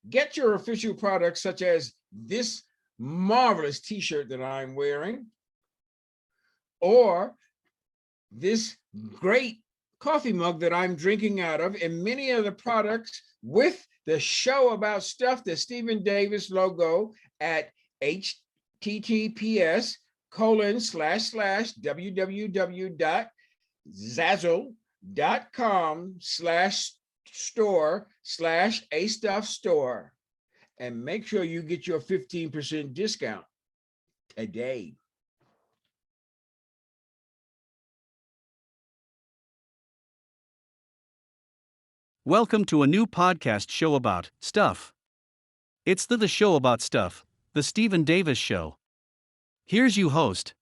get your official products such as this marvelous t-shirt that I'm wearing, or this great coffee mug that I'm drinking out of, and many other products with the show about stuff, the Stephen Davis logo at https://www.zazzle.com/store/a-stuff-store, and make sure you get your 15% discount today. Welcome to a new podcast show about stuff. It's the show about stuff, the Stephen Davis Show. Here's your host,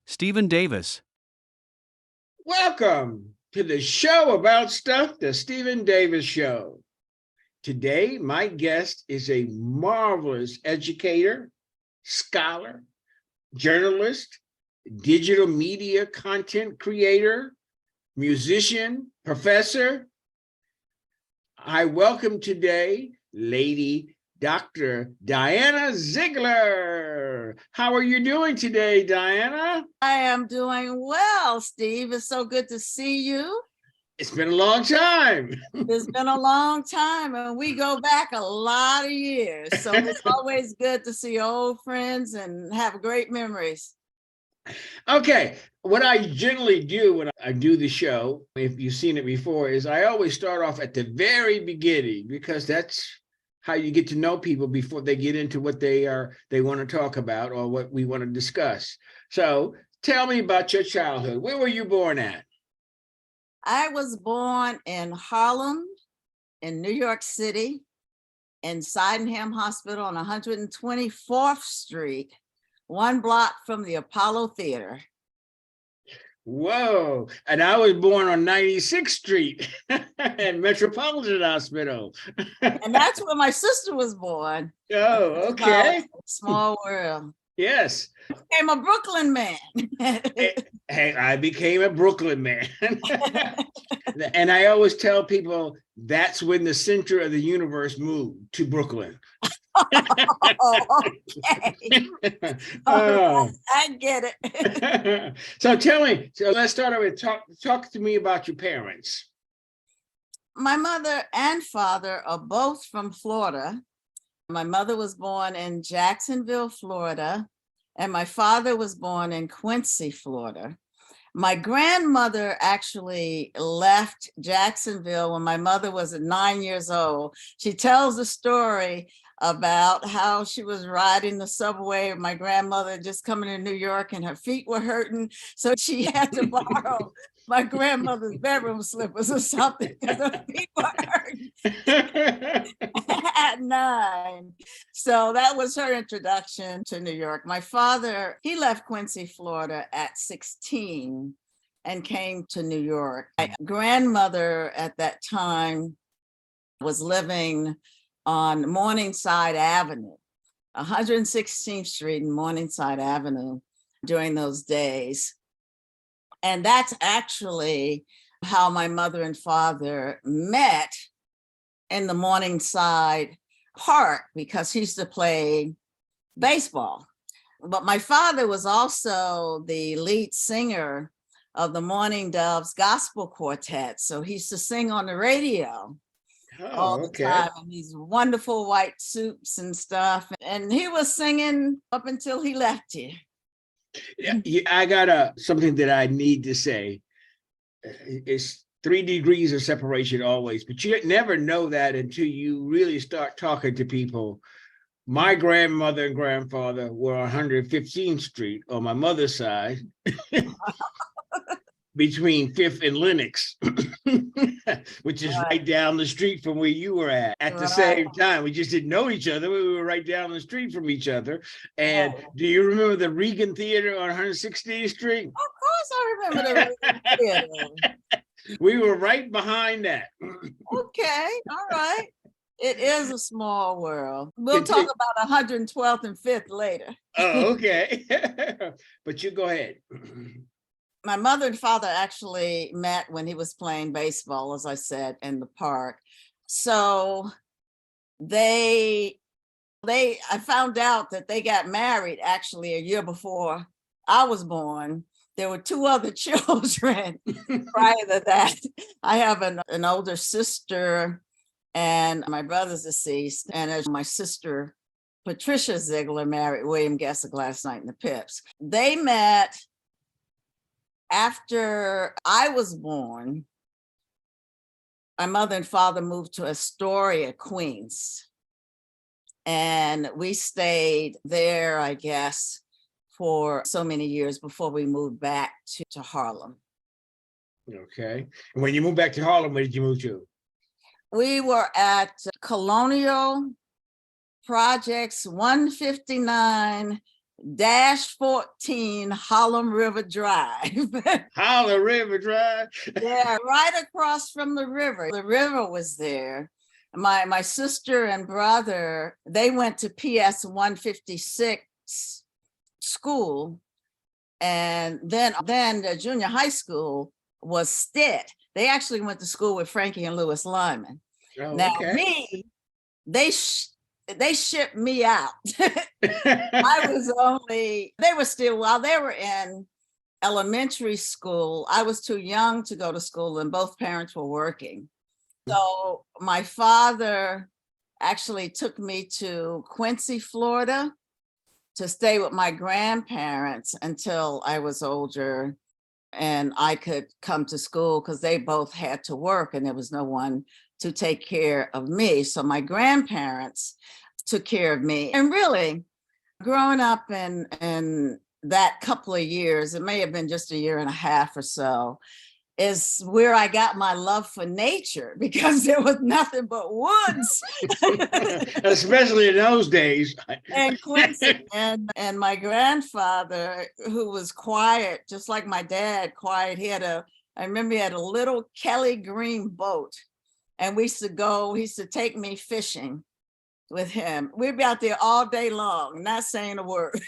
Stephen Davis. Welcome to the show about stuff, the Stephen Davis Show. Today, my guest is a marvelous educator, scholar, journalist, digital media content creator, musician, professor. I welcome today Lady Dr. Dhyana Ziegler. How are you doing today, Dhyanna? I am doing well, Steve. It's so good to see you. It's been a long time. It's been a long time, and we go back a lot of years. So it's always good to see old friends and have great memories. Okay, what I generally do when I do the show, if you've seen it before, is I always start off at the very beginning, because that's how you get to know people before they get into what they want to talk about or what we want to discuss. So tell me about your childhood. Where were you born at? I was born in Harlem, in New York City, in Sydenham Hospital on 124th Street, one block from the Apollo Theater. Whoa. And I was born on 96th Street at Metropolitan Hospital. And that's where my sister was born. Oh, okay. Small world. Yes. I became a Brooklyn man. Hey, I became a Brooklyn man. And I always tell people that's when the center of the universe moved to Brooklyn. Oh, okay. Oh. I get it. So tell me, let's start with talk to me about your parents. My mother and father are both from Florida. My mother was born in Jacksonville, Florida, and my father was born in Quincy, Florida. My grandmother actually left Jacksonville when my mother was 9 years old. She tells the story about how she was riding the subway, my grandmother just coming to New York, and her feet were hurting. So she had to borrow my grandmother's bedroom slippers or something because her feet were hurting at 9. So that was her introduction to New York. My father, he left Quincy, Florida at 16 and came to New York. My grandmother at that time was living on Morningside Avenue, 116th Street and Morningside Avenue during those days. And that's actually how my mother and father met, in the Morningside Park, because he used to play baseball. But my father was also the lead singer of the Morning Doves Gospel Quartet. So he used to sing on the radio. All the time in these wonderful white suits and stuff. And he was singing up until he left here. Yeah, I got something that I need to say. It's 3 degrees of separation always, but you never know that until you really start talking to people. My grandmother and grandfather were on 115th Street on my mother's side. Between 5th and Lenox, which is right down the street from where you were at the same time. We just didn't know each other. We were right down the street from each other. And do you remember the Regan Theater on 116th Street? Of course I remember the Regan Theater. We were right behind that. Okay, all right. It is a small world. We'll talk about 112th and 5th later. Oh, okay. But you go ahead. My mother and father actually met when he was playing baseball, as I said, in the park. So I found out that they got married actually a year before I was born. There were two other children prior to that. I have an older sister, and my brother's deceased. And as my sister, Patricia Ziegler, married William Guest of Gladys Knight and the Pips. They met after I was born. My mother and father moved to Astoria, Queens. And we stayed there, I guess, for so many years before we moved back to Harlem. Okay. And when you moved back to Harlem, where did you move to? We were at Colonial Projects 159-14 Harlem River Drive. Harlem River Drive. Yeah, right across from the river. The river was there. My sister and brother, they went to PS 156 school. And then the junior high school was Stitt. They actually went to school with Frankie and Louis Lyman. Oh, Now okay. they shipped me out. While they were in elementary school, I was too young to go to school and both parents were working. So my father actually took me to Quincy, Florida to stay with my grandparents until I was older and I could come to school because they both had to work and there was no one to take care of me. So my grandparents took care of me. And really, growing up in that couple of years, it may have been just a year and a half or so, is where I got my love for nature because there was nothing but woods. Especially in those days. And Quincy and my grandfather, who was quiet, just like my dad, quiet. I remember he had a little Kelly green boat. And he used to take me fishing with him. We'd be out there all day long, not saying a word.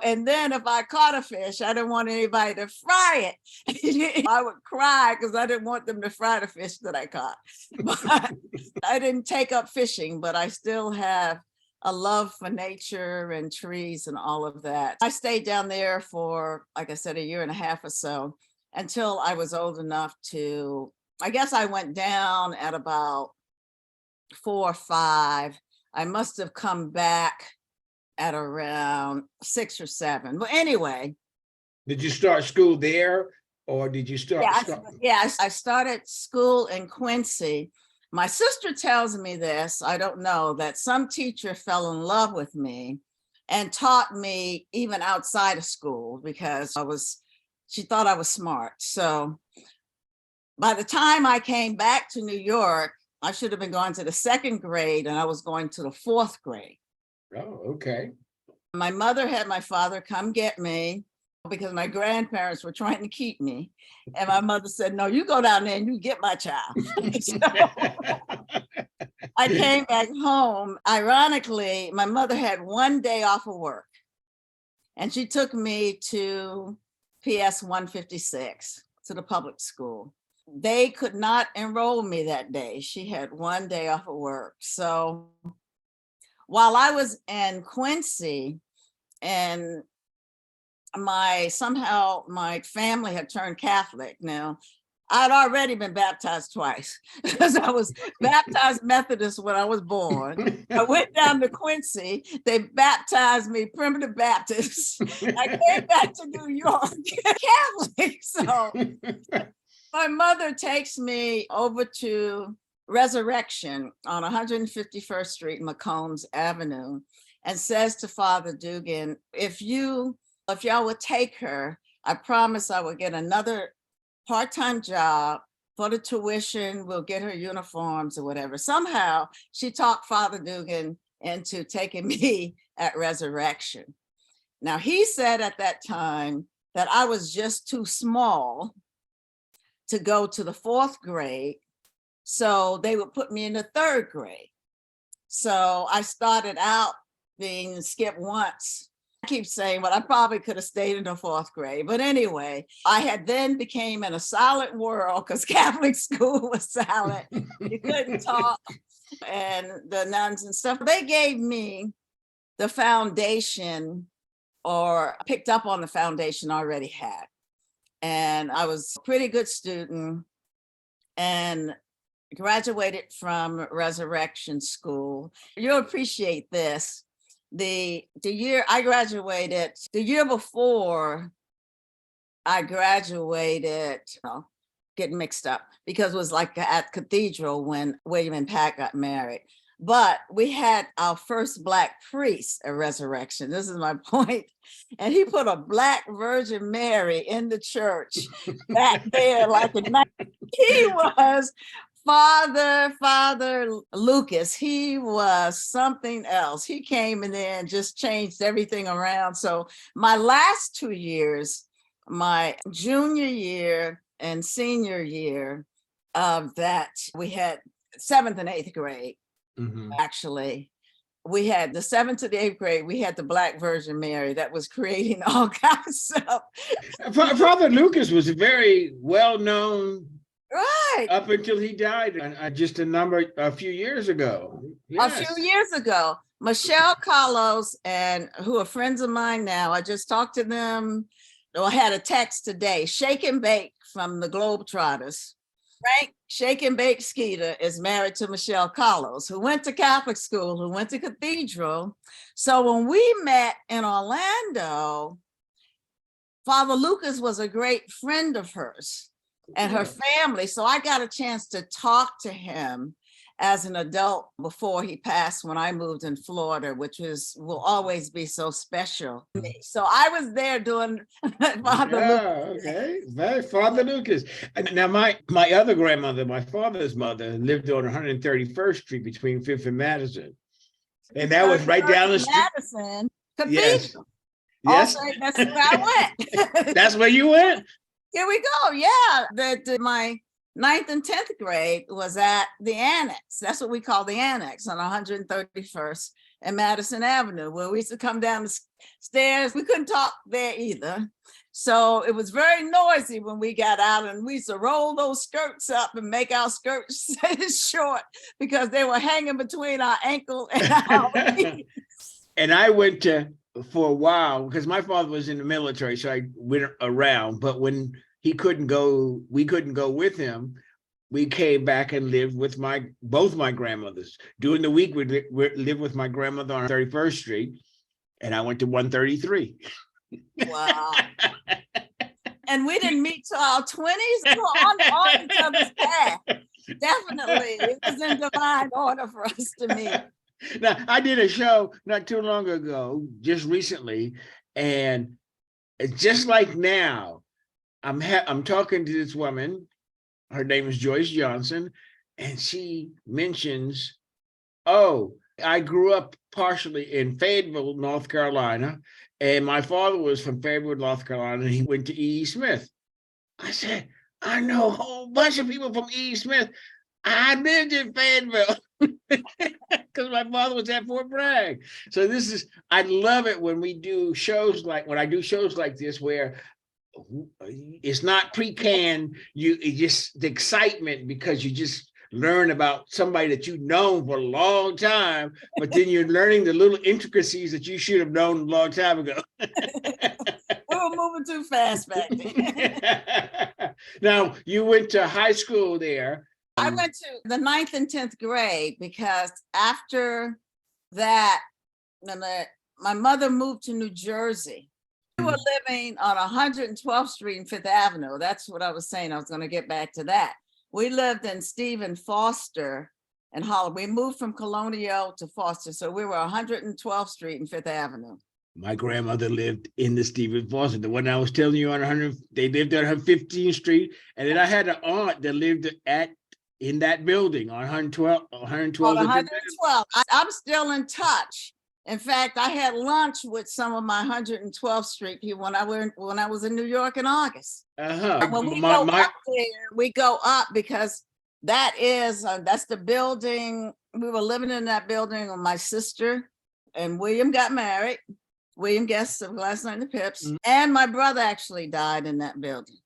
And then if I caught a fish, I didn't want anybody to fry it. I would cry because I didn't want them to fry the fish that I caught. But I didn't take up fishing, but I still have a love for nature and trees and all of that. I stayed down there for, like I said, a year and a half or so until I was old enough to, I guess I went down at about 4 or 5. I must have come back at around 6 or 7. But anyway. Did you start school there or did you start? I started school in Quincy. My sister tells me this, I don't know, that some teacher fell in love with me and taught me even outside of school because she thought I was smart. So by the time I came back to New York, I should have been going to the 2nd grade and I was going to the 4th grade. Oh, okay. My mother had my father come get me because my grandparents were trying to keep me. And my mother said, no, you go down there and you get my child. So I came back home. Ironically, my mother had 1 day off of work and she took me to PS 156 to the public school. They could not enroll me that day. She had 1 day off of work. So while I was in Quincy and somehow my family had turned Catholic. Now, I'd already been baptized twice because I was baptized Methodist when I was born. I went down to Quincy. They baptized me Primitive Baptist. I came back to New York Catholic. So my mother takes me over to Resurrection on 151st Street, McCombs Avenue, and says to Father Dugan, if y'all would take her, I promise I will get another part-time job for the tuition, we'll get her uniforms or whatever. Somehow she talked Father Dugan into taking me at Resurrection. Now he said at that time that I was just too small to go to the 4th grade. So they would put me in the 3rd grade. So I started out being skipped once. I keep saying, well, I probably could have stayed in the 4th grade. But anyway, I had then became in a silent world because Catholic school was silent. You couldn't talk. and the nuns and stuff. They gave me the foundation, or picked up on the foundation I already had. And I was a pretty good student and graduated from Resurrection School. You'll appreciate this. The year I graduated, the year before I graduated, getting mixed up, because it was like at Cathedral when William and Pat got married. But we had our first Black priest at Resurrection. This is my point. And he put a Black Virgin Mary in the church back there, like a night. He was Father Lucas. He was something else. He came in there and just changed everything around. So my last 2 years, my junior year and senior year of that, we had 7th and 8th grade. Actually, we had the 7th to the 8th grade, we had the Black Virgin Mary that was creating all kinds of stuff. Father Lucas was very well known, right, up until he died just a few years ago. Yes. A few years ago. Michelle Carlos, and who are friends of mine now, I just talked to them, or had a text today. Shake and Bake from the Globetrotters. Frank Shake and Bake Skeeter is married to Michelle Carlos, who went to Catholic school, who went to Cathedral. So when we met in Orlando, Father Lucas was a great friend of hers and her family. So I got a chance to talk to him as an adult before he passed when I moved in Florida, which will always be so special to me. So I was there doing Father Lucas. Okay, Father Lucas. And now my other grandmother, my father's mother, lived on 131st Street between 5th and Madison. And that was right down the street. Madison, Cathedral. Yes. Also, that's where I went. That's where you went? Here we go. Yeah. My 9th and 10th grade was at the Annex. That's what we call the Annex on 131st and Madison Avenue, where we used to come down the stairs. We couldn't talk there either. So it was very noisy when we got out, and we used to roll those skirts up and make our skirts short because they were hanging between our ankle and our knees. And I went for a while, because my father was in the military, so I went around. But when we couldn't go with him, we came back and lived with both my grandmothers. During the week, we lived with my grandmother on 31st Street, and I went to 133. Wow. And we didn't meet till our 20s. We were on each other's path. Definitely. It was in divine order for us to meet. Now, I did a show not too long ago, just recently, and just like now, I'm talking to this woman. Her name is Joyce Johnson, and she mentions, I grew up partially in Fayetteville, North Carolina, and my father was from Fayetteville, North Carolina, and he went to E.E. Smith. I said, I know a whole bunch of people from E.E. Smith. I lived in Fayetteville because my father was at Fort Bragg. So I love it when I do shows like this, where it's not pre-canned, it's just the excitement, because you just learn about somebody that you've known for a long time, but then you're learning the little intricacies that you should have known a long time ago. We were moving too fast back then. Now, you went to high school there. I went to the 9th and 10th grade because after that, my mother moved to New Jersey. We were living on 112th Street and 5th Avenue. That's what I was saying. I was going to get back to that. We lived in Stephen Foster and Hollywood. We moved from Colonial to Foster. So we were 112th Street and 5th Avenue. My grandmother lived in the Stephen Foster, the one I was telling you they lived on 115th Street. And then I had an aunt that lived in that building on 112. 112. I'm still in touch. In fact, I had lunch with some of my 112th Street people when I was in New York in August. When we go up there, we go up because that's the building. We were living in that building with my sister, and William got married. William Guest of Gladys Knight and the Pips, and my brother actually died in that building,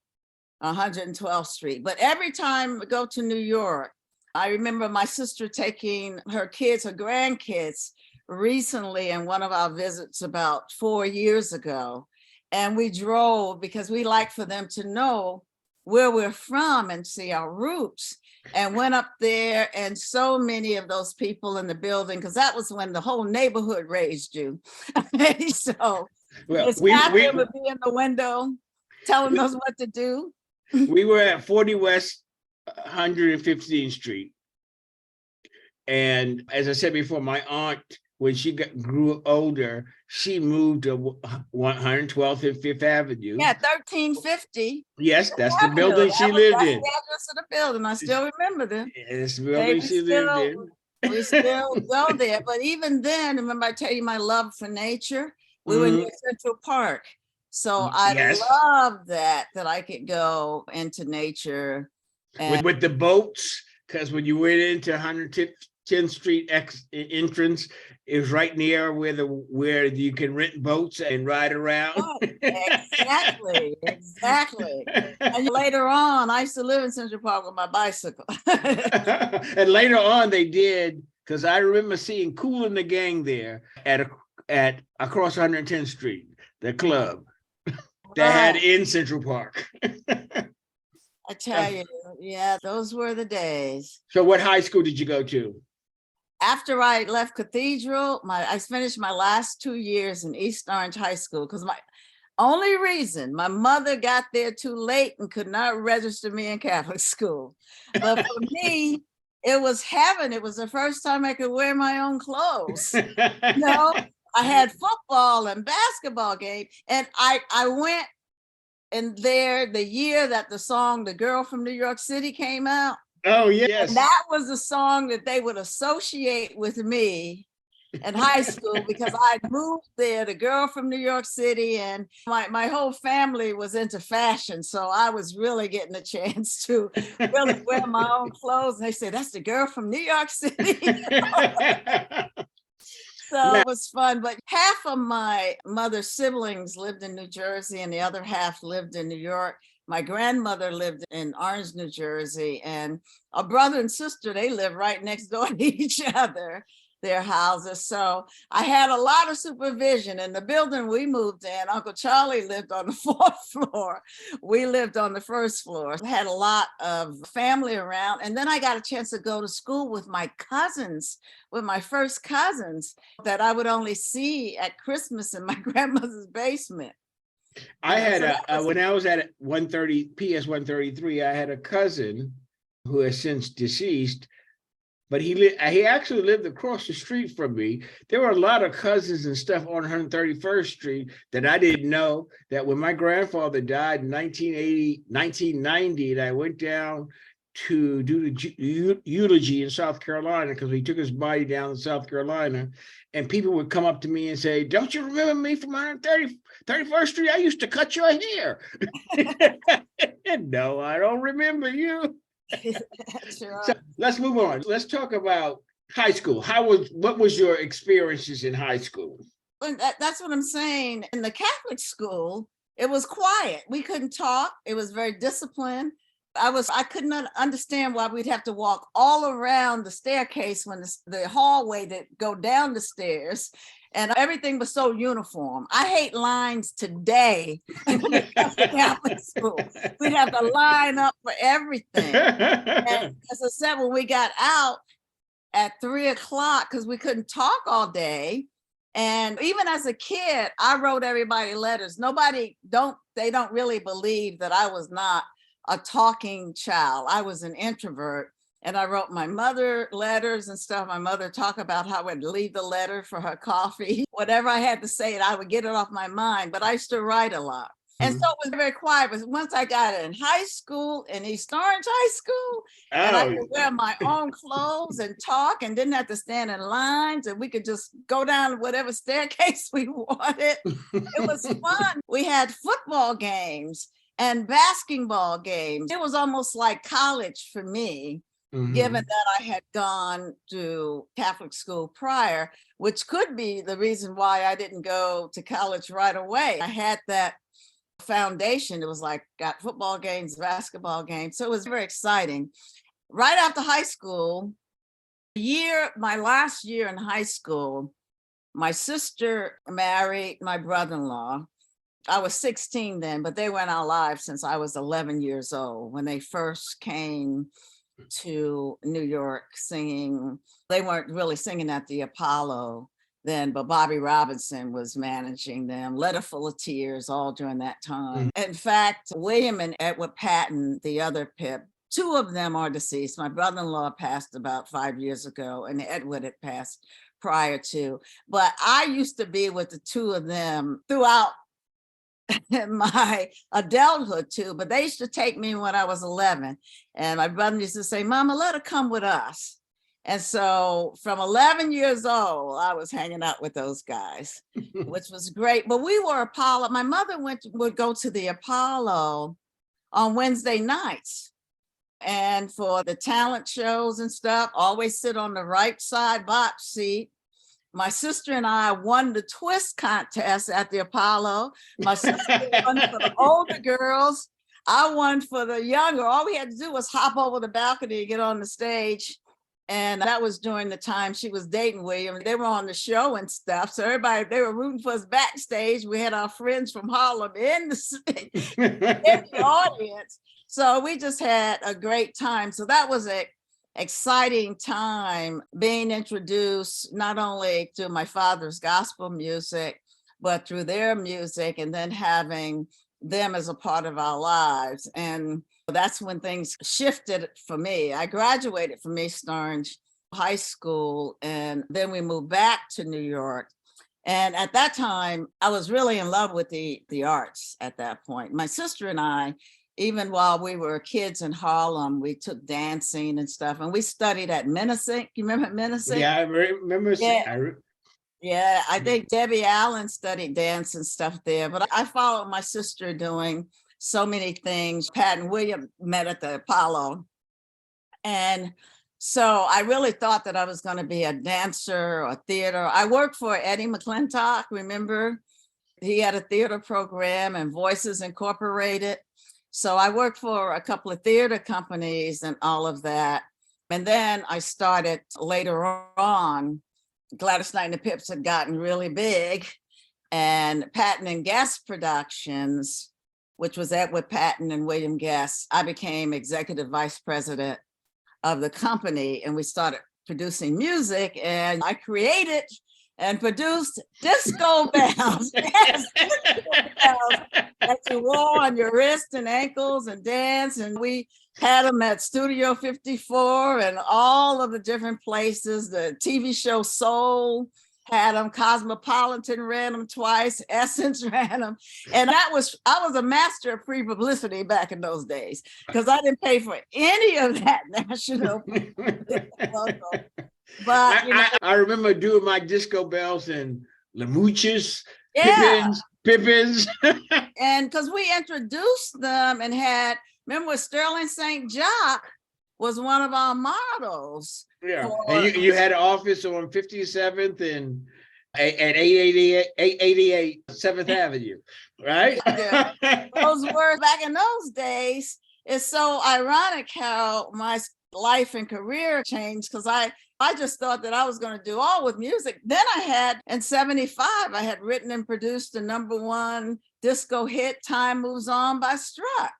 112th Street. But every time I go to New York, I remember my sister taking her kids, her grandkids, recently in one of our visits about 4 years ago. And we drove because we like for them to know where we're from and see our roots. And went up there, and so many of those people in the building, because that was when the whole neighborhood raised you. So Well, Miss Catherine would be in the window telling us what to do. we were at 40 West 115th Street. And as I said before, my aunt, when she grew older, she moved to 112th and Fifth Avenue. Yeah, 1350. Yes, that's the building she lived in. That's the address of the building. I still remember them. It's the building she lived in. We still go there. But even then, remember I tell you my love for nature? We were near Central Park. So I love that I could go into nature. And with the boats, because when you went into 110th Street entrance, it was right near where you can rent boats and ride around. Oh, exactly. And later on, I used to live in Central Park with my bicycle. And later on, they did, because I remember seeing Kool and the Gang there at across 110th Street, the club that had in Central Park. I tell you, yeah, those were the days. So what high school did you go to? After I left Cathedral, I finished my last 2 years in East Orange High School, because my only reason my mother got there too late and could not register me in Catholic school. But for me, it was heaven. It was the first time I could wear my own clothes. I had football and basketball game, and I went in there the year that the song "The Girl from New York City" came out. Oh, yes. And that was the song that they would associate with me in high school, because I moved there, the girl from New York City, and my whole family was into fashion. So I was really getting a chance to really wear my own clothes. And they said, "That's the girl from New York City." So it was fun. But half of my mother's siblings lived in New Jersey and the other half lived in New York. My grandmother lived in Orange, New Jersey, and a brother and sister, they lived right next door to each other, their houses. So I had a lot of supervision. In the building we moved in, Uncle Charlie lived on the 4th floor. We lived on the 1st floor. I had a lot of family around. And then I got a chance to go to school with my cousins, with my first cousins that I would only see at Christmas in my grandmother's basement. I had when I was at 130 PS 133, I had a cousin who has since deceased, but he actually lived across the street from me. There were a lot of cousins and stuff on 131st Street that I didn't know, that when my grandfather died in 1990, and I went down to do the eulogy in South Carolina, because we took his body down in South Carolina, and people would come up to me and say, "Don't you remember me from 131st Street? I used to cut your hair." No, I don't remember you. Sure. So let's move on. Let's talk about high school. What was your experiences in high school? That's what I'm saying. In the Catholic school, it was quiet. We couldn't talk. It was very disciplined. I could not understand why we'd have to walk all around the staircase when the hallway that go down the stairs, and everything was so uniform. I hate lines today in the Catholic school. We'd have to line up for everything. And as I said, when we got out at 3:00, because we couldn't talk all day, and even as a kid, I wrote everybody letters. They don't really believe that I was not a talking child. I was an introvert, and I wrote my mother letters and stuff. My mother talked about how I would leave the letter for her coffee. Whatever I had to say, I would get it off my mind, but I used to write a lot. And so it was very quiet. But once I got in high school, in East Orange High School, and I could wear my own clothes and talk and didn't have to stand in lines, and we could just go down whatever staircase we wanted. It was fun. We had football games and basketball games. It was almost like college for me, given that I had gone to Catholic school prior, which could be the reason why I didn't go to college right away. I had that foundation. It was like got football games, basketball games. So it was very exciting. right after high school, my last year in high school, my sister married my brother-in-law. I was 16 then, but they were in our lives since I was 11 years old when they first came to New York singing. They weren't really singing at the Apollo then, but Bobby Robinson was managing them. Letter Full of Tears, all during that time. In fact, William and Edward Patton, the other Pip, two of them are deceased. My brother-in-law passed about 5 years ago, and Edward had passed prior to. But I used to be with the two of them throughout my adulthood too, but they used to take me when I was 11, and my brother used to say, Mama, let her come with us. And so from 11 years old, I was hanging out with those guys, which was great. But we were Apollo. My mother would go to the Apollo on Wednesday nights. And for the talent shows and stuff, always sit on the right side box seat. My sister and I won the twist contest at the Apollo. My sister won for the older girls. I won for the younger. All we had to do was hop over the balcony and get on the stage. And that was during the time she was dating William. They were on the show and stuff. So they were rooting for us backstage. We had our friends from Harlem in the audience. So we just had a great time. So that was an exciting time being introduced not only to my father's gospel music, but through their music, and then having them as a part of our lives. And that's when things shifted for me. I graduated from East Orange High School, and then we moved back to New York. And at that time, I was really in love with the arts at that point. My sister and I, even while we were kids in Harlem, we took dancing and stuff, and we studied at Minnesink. You remember Minnesink? Yeah, I remember. Yeah, I think Debbie Allen studied dance and stuff there, but I followed my sister doing so many things. Pat and William met at the Apollo. And so I really thought that I was going to be a dancer or theater. I worked for Eddie McClintock, remember? He had a theater program and Voices Incorporated. So I worked for a couple of theater companies and all of that. And then I started later on, Gladys Knight and the Pips had gotten really big, and Patton and Guest Productions, which was Edward Patton and William Guest, I became executive vice president of the company, and we started producing music, and I created and produced disco bells. Yes, disco bells that you wore on your wrists and ankles and dance. And we had them at Studio 54 and all of the different places. The TV show Soul had them, Cosmopolitan ran them twice, Essence ran them. And I was a master of pre-publicity back in those days, because I didn't pay for any of that national. But I remember doing my disco bells and Lamooches, yeah. Pippins. And because we introduced them and remember Sterling St. Jock was one of our models. Yeah, and you had an office on 57th and at 888 7th Avenue, right? Yeah. Those were back in those days. It's so ironic how my life and career changed, because I just thought that I was going to do all with music. Then in 75, I had written and produced the #1 disco hit, Time Moves On by Strutt.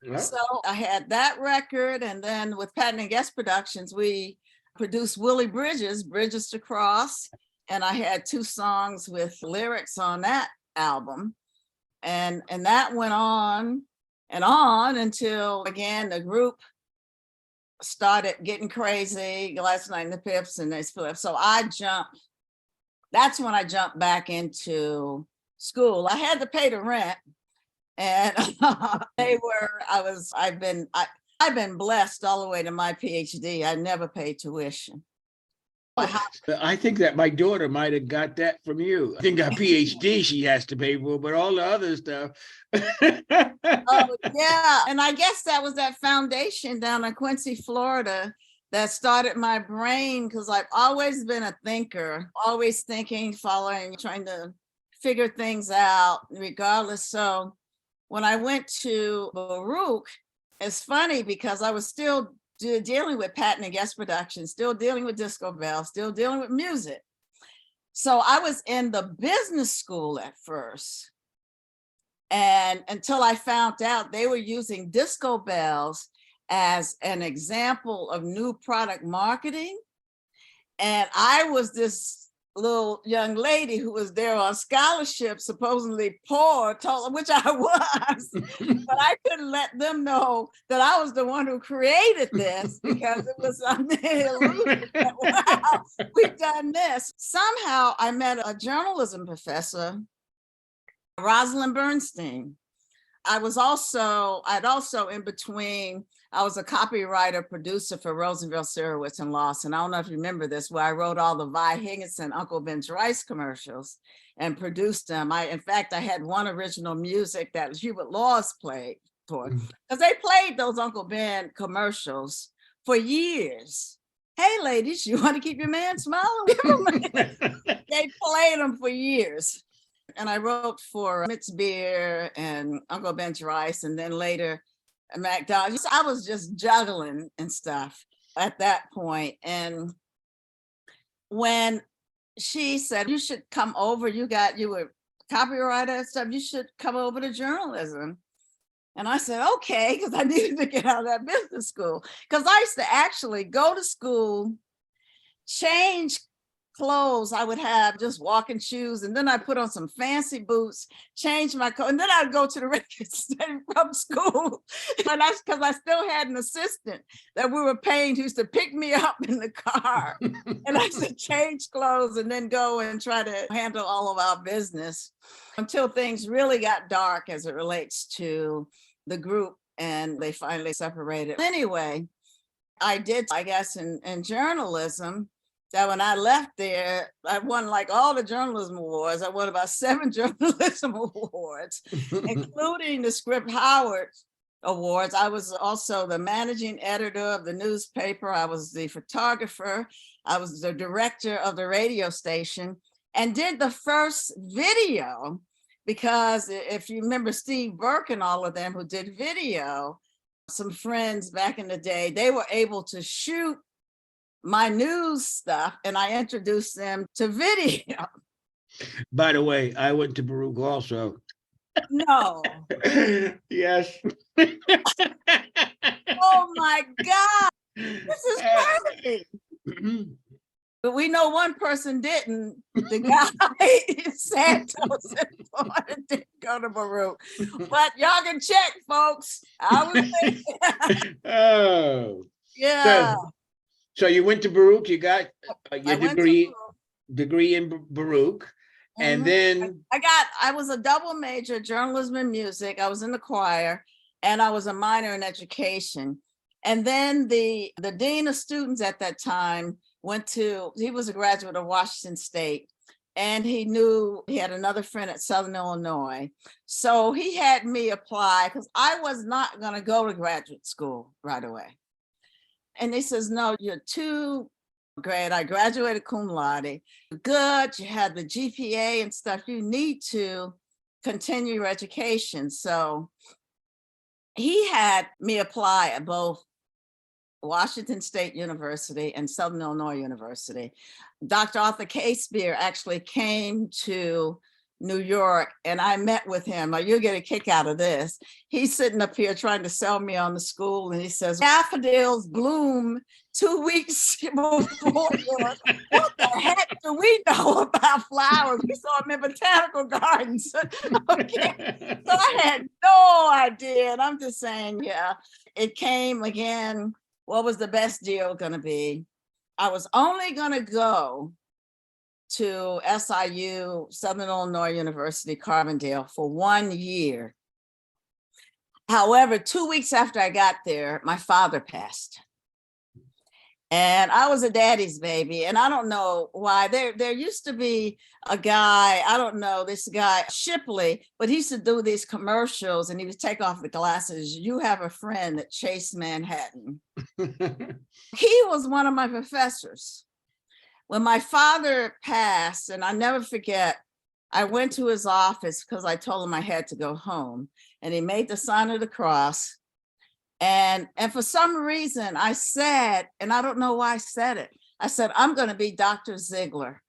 Yeah. So I had that record. And then with Patton and Guest Productions, we produced Willie Bridges, Bridges to Cross. And I had 2 songs with lyrics on that album. And that went on and on until, again, the group started getting crazy, Gladys Knight and the Pips, and they split up. So that's when I jumped back into school. I had to pay the rent, and I've been blessed all the way to my PhD. I never paid tuition. I think that my daughter might have got that from you. I think her PhD she has to pay for, but all the other stuff. Oh, yeah. And I guess that was that foundation down in Quincy, Florida, that started my brain, because I've always been a thinker, always thinking, following, trying to figure things out regardless. So when I went to Baruch, it's funny because I was still dealing with patent and guest production, still dealing with disco bells, still dealing with music. So I was in the business school at first. And until I found out they were using disco bells as an example of new product marketing. And I was this little young lady who was there on scholarship, supposedly poor, which I was, but I couldn't let them know that I was the one who created this, because it was something illusion that, wow, we've done this. Somehow I met a journalism professor, Rosalind Bernstein. I'd also in between, I was a copywriter producer for Rosenville, Sirowitz, and Lawson. I don't know if you remember this, where I wrote all the Vi Higginson Uncle Ben's Rice commercials and produced them. In fact, I had one original music that Hubert Laws played for, because they played those Uncle Ben commercials for years. Hey, ladies, you want to keep your man smiling? They played them for years. And I wrote for Mitz Beer and Uncle Ben's Rice, and then later McDonald's. I was just juggling and stuff at that point. And when she said, you should come over, you were a copywriter and stuff, you should come over to journalism. And I said, okay, because I needed to get out of that business school. Because I used to actually go to school, change clothes. I would have just walking shoes, and then I put on some fancy boots, change my coat, and then I'd go to the record study from school. And that's because I still had an assistant that we were paying who used to pick me up in the car. And I used to change clothes and then go and try to handle all of our business until things really got dark as it relates to the group, and they finally separated. Anyway, I did, I guess, in journalism, that when I left there, I won like all the journalism awards. I won about 7 journalism awards, including the Script Howard Awards. I was also the managing editor of the newspaper. I was the photographer. I was the director of the radio station, and did the first video, because if you remember Steve Burke and all of them who did video, some friends back in the day, they were able to shoot my news stuff, and I introduced them to video. By the way, I went to Baruch also. No. Yes. Oh my God, this is crazy. But we know one person didn't. The guy Santos in Florida didn't go to Baruch. But y'all can check, folks. I was there. Oh. Yeah. So you went to Baruch, you got your degree in Baruch, and then I was a double major, journalism and music. I was in the choir, and I was a minor in education. And then the dean of students at that time he was a graduate of Washington State, and he knew he had another friend at Southern Illinois. So he had me apply, because I was not going to go to graduate school right away. And he says, no, you're too great. I graduated cum laude. Good, you had the GPA and stuff. You need to continue your education. So he had me apply at both Washington State University and Southern Illinois University. Dr. Arthur Casebeer actually came to New York, and I met with him. You'll get a kick out of this. He's sitting up here trying to sell me on the school, and he says, daffodils bloom 2 weeks before. What the heck do we know about flowers? We saw them in botanical gardens. Okay. So I had no idea. And I'm just saying, yeah, it came again. What was the best deal going to be? I was only going to go to SIU, Southern Illinois University, Carbondale, for 1 year. However, 2 weeks after I got there, my father passed. And I was a daddy's baby. And I don't know why. There used to be a guy, I don't know, this guy, Shipley, but he used to do these commercials, and he would take off the glasses. You have a friend at Chase Manhattan. He was one of my professors. When my father passed, and I never forget, I went to his office because I told him I had to go home, and he made the sign of the cross, And for some reason I said, and I don't know why I said it, I said, I'm going to be Dr. Ziegler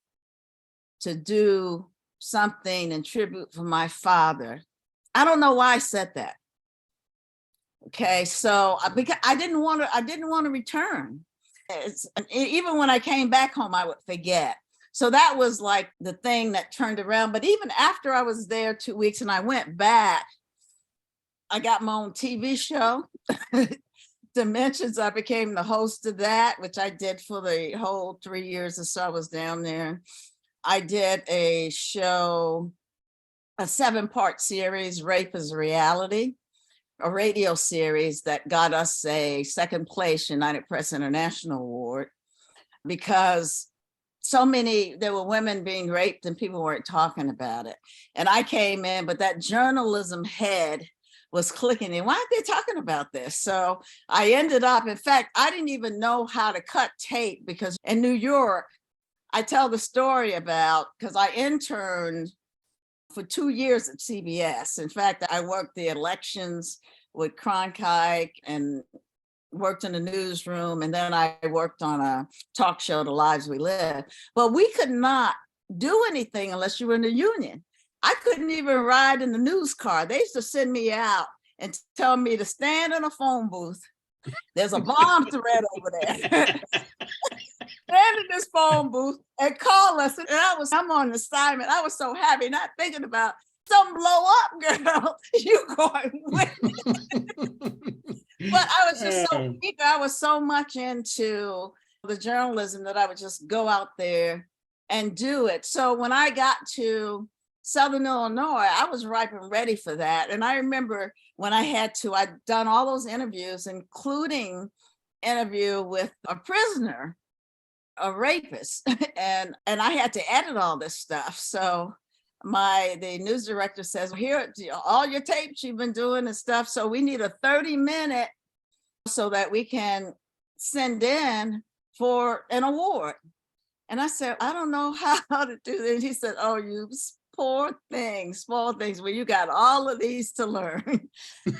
to do something in tribute for my father. I don't know why I said that. Okay, so because I didn't want to return. Even when I came back home, I would forget. So that was like the thing that turned around. But even after I was there 2 weeks and I went back, I got my own TV show, Dimensions. I became the host of that, which I did for the whole 3 years or so I was down there. I did a show, a 7-part series, Rape is Reality, a radio series that got us a second place United Press International Award, because there were women being raped and people weren't talking about it. And I came in, but that journalism head was clicking in. Why aren't they talking about this? So I ended up, in fact, I didn't even know how to cut tape, because in New York, I tell the story about, because I interned for 2 years at CBS. In fact, I worked the elections with Cronkite and worked in the newsroom. And then I worked on a talk show, The Lives We Live. But we could not do anything unless you were in the union. I couldn't even ride in the news car. They used to send me out and tell me to stand in a phone booth. There's a bomb threat over there. Stand in this phone booth and call us. And I'm on assignment. I was so happy, not thinking about something blow up, girl. You going with it. But I was just so eager. I was so much into the journalism that I would just go out there and do it. So when I got to Southern Illinois, I was ripe and ready for that. And I remember when I'd done all those interviews, including interview with a prisoner, a rapist, and I had to edit all this stuff. So the news director says, here, all your tapes you've been doing and stuff. So we need a 30-minute so that we can send in for an award. And I said, I don't know how to do this. He said, oh, you poor thing, small things, where you got all of these to learn.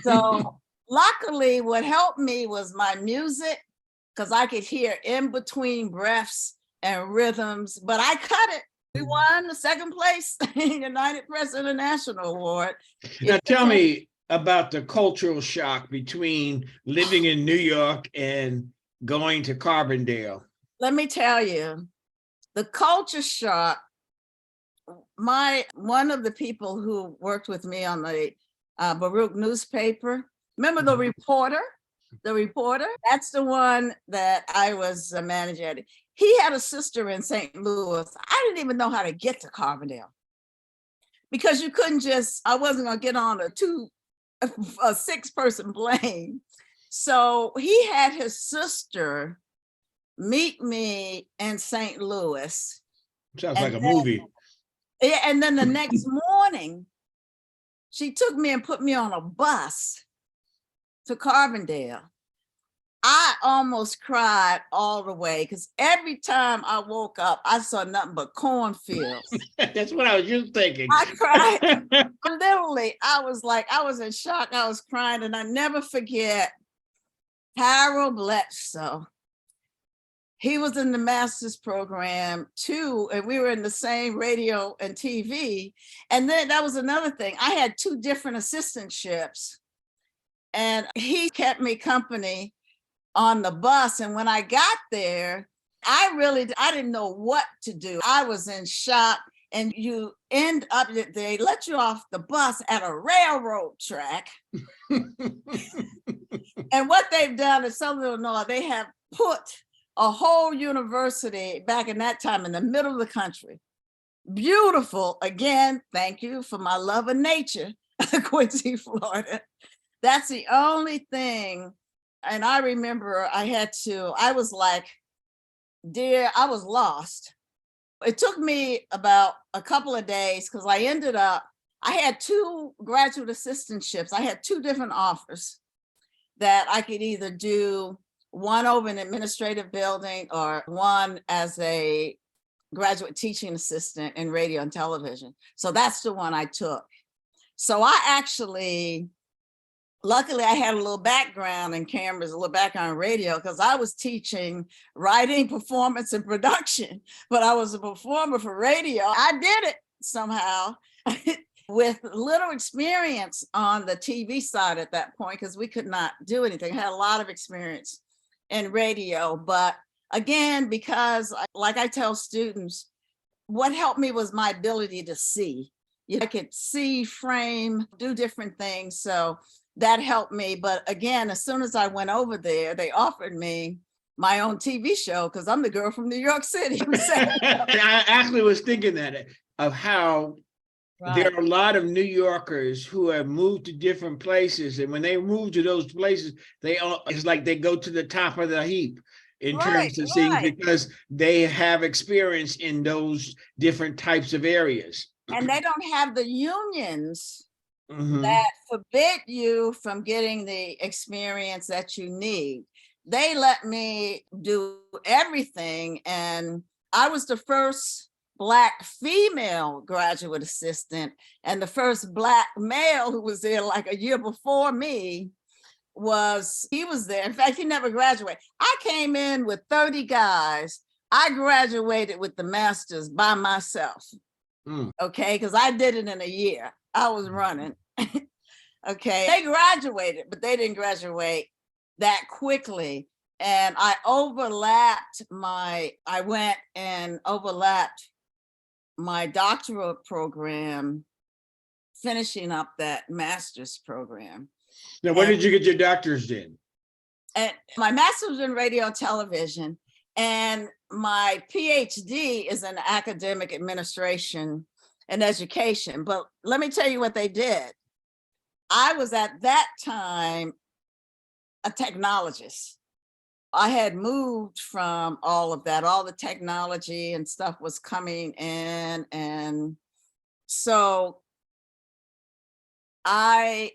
So luckily what helped me was my music, because I could hear in between breaths and rhythms, but I cut it. We won the second place United Press International Award. Now tell me about the cultural shock between living in New York and going to Carbondale. Let me tell you, the culture shock. One of the people who worked with me on the Baruch newspaper, remember the reporter? The reporter, that's the one that I was a manager at. He had a sister in St. Louis. I didn't even know how to get to Carbondale, because you couldn't I wasn't gonna get on a 6-person plane. So he had his sister meet me in St. Louis. Sounds like a movie. Yeah, and then the next morning, she took me and put me on a bus to Carbondale. I almost cried all the way, because every time I woke up, I saw nothing but cornfields. That's what I was just thinking. I cried. Literally, I was in shock. I was crying, and I never forget Harold Bledsoe. He was in the master's program too, and we were in the same radio and TV. And then that was another thing. I had 2 different assistantships, and he kept me company on the bus. And when I got there, I didn't know what to do. I was in shock. And you end up, they let you off the bus at a railroad track. And what they've done in Southern Illinois, they have put a whole university back in that time in the middle of the country. Beautiful. Again, thank you for my love of nature, Quincy, Florida. That's the only thing. And I remember I was like, dear, I was lost. It took me about a couple of days, because I had 2 graduate assistantships. I had 2 different offers that I could either do, one over an administrative building or one as a graduate teaching assistant in radio and television. So that's the one I took. So I actually luckily I had a little background in cameras, a little background in radio, because I was teaching writing, performance, and production, but I was a performer for radio. I did it somehow with little experience on the TV side at that point, because we could not do anything. I had a lot of experience in radio, but again, because like I tell students, what helped me was my ability to see. I could see, frame, do different things. So that helped me. But again, as soon as I went over there, they offered me my own TV show because I'm the girl from New York City. I actually was thinking that of how there are a lot of New Yorkers who have moved to different places. And when they move to those places, it's like they go to the top of the heap in terms of things because they have experience in those different types of areas. And they don't have the unions that forbid you from getting the experience that you need. They let me do everything. And I was the first Black female graduate assistant, and the first Black male who was there like a year before me he was there. In fact, he never graduated. I came in with 30 guys. I graduated with the master's by myself. Okay, because I did it in a year. I was running. Okay, they graduated, but they didn't graduate that quickly. And I went and overlapped my doctoral program, finishing up that master's program. Now, when did you get your doctor's in? And my master's was in radio and television, and my PhD is in academic administration and education. But let me tell you what they did. I was at that time a technologist. I had moved from all of that, all the technology and stuff was coming in. And so I